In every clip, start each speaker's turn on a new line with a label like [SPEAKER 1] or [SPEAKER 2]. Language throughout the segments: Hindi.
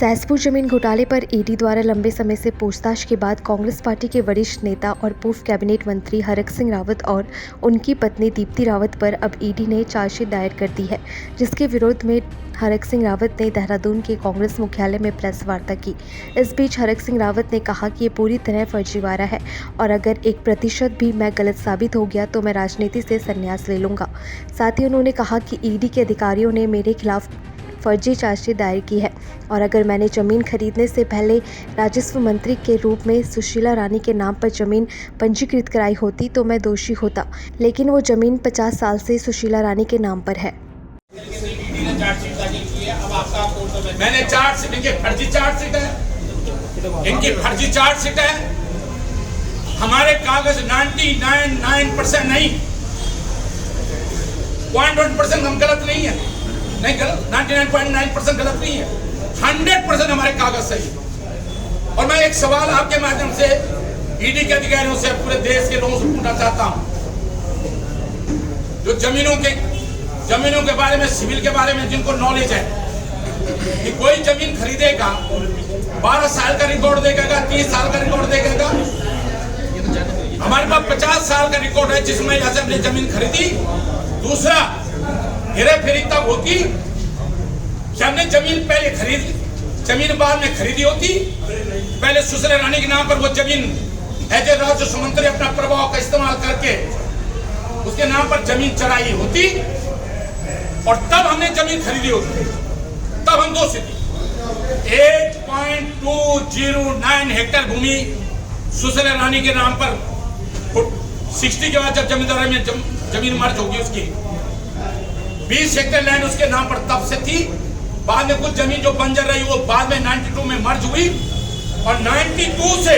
[SPEAKER 1] सहसपुर जमीन घोटाले पर ईडी द्वारा लंबे समय से पूछताछ के बाद कांग्रेस पार्टी के वरिष्ठ नेता और पूर्व कैबिनेट मंत्री हरक सिंह रावत और उनकी पत्नी दीप्ति रावत पर अब ईडी ने चार्जशीट दायर कर दी है, जिसके विरोध में हरक सिंह रावत ने देहरादून के कांग्रेस मुख्यालय में प्रेस वार्ता की। इस बीच हरक सिंह रावत ने कहा कि ये पूरी तरह फर्जीवाड़ा है और अगर 1% भी मैं गलत साबित हो गया तो मैं राजनीति से संन्यास ले लूँगा। साथ ही उन्होंने कहा कि ईडी के अधिकारियों ने मेरे खिलाफ फर्जी चार्जशीट दायर की है और अगर मैंने ज़मीन खरीदने से पहले राजस्व मंत्री के रूप में सुशीला रानी के नाम पर ज़मीन पंजीकृत कराई होती तो मैं दोषी होता, लेकिन वो ज़मीन 50 साल से सुशीला रानी के नाम पर है।
[SPEAKER 2] मैंने चार्जशीट, इनके फर्जी चार्जशीट है, इनकी फर्जी चार्जशीट है। हमारे कागज 99% नहीं, 0.1% हम गलत नहीं है, नहीं गलत, 99.9% गलत नहीं है, 100% हमारे कागज सही। और मैं एक सवाल आपके माध्यम से ईडी के अधिकारियों से, पूरे देश के लोगों से पूछना चाहता हूं, जो जमीनों के बारे में, सिविल के बारे में जिनको नॉलेज है कि कोई जमीन खरीदेगा 12 साल का रिकॉर्ड देगा, 30 साल का रिकॉर्ड देगा। हमारे पास 50 साल का रिकॉर्ड है जिसमें हमने जमीन खरीदी। दूसरा, हेरा फेरी तब होती कि हमने जमीन पहले खरीदी, जमीन बाद में खरीदी होती। पहले सुशीला रानी के नाम पर वो जमीन एज ए राजस्व मंत्री अपना प्रभाव का इस्तेमाल करके उसके नाम पर जमीन चढ़ाई होती और तब हमने जमीन खरीदी होती। तब हम दोषी थे। 8.209 हेक्टेयर भूमि सुशीला रानी के नाम पर 60 के बाद जब जमींदारी में जमीन मर्ज होगी, उसकी 20 हेक्टेयर लैंड उसके नाम पर तब से थी। बाद में कुछ जमीन जो बंजर रही वो बाद में 92 में मर्ज हुई और 92 से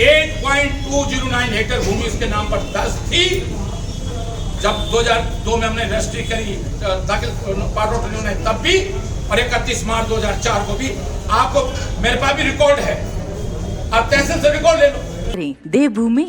[SPEAKER 2] 8.209 हेक्टेयर भूमि उसके नाम पर दर्ज थी। जब 2002 में हमने रजिस्ट्री करी, दाखिल ने तब भी, और 31 मार्च 2004 को भी। आपको मेरे पास भी रिकॉर्ड है, आप तहसील से रिकॉर्ड ले लो।
[SPEAKER 3] देवभूमि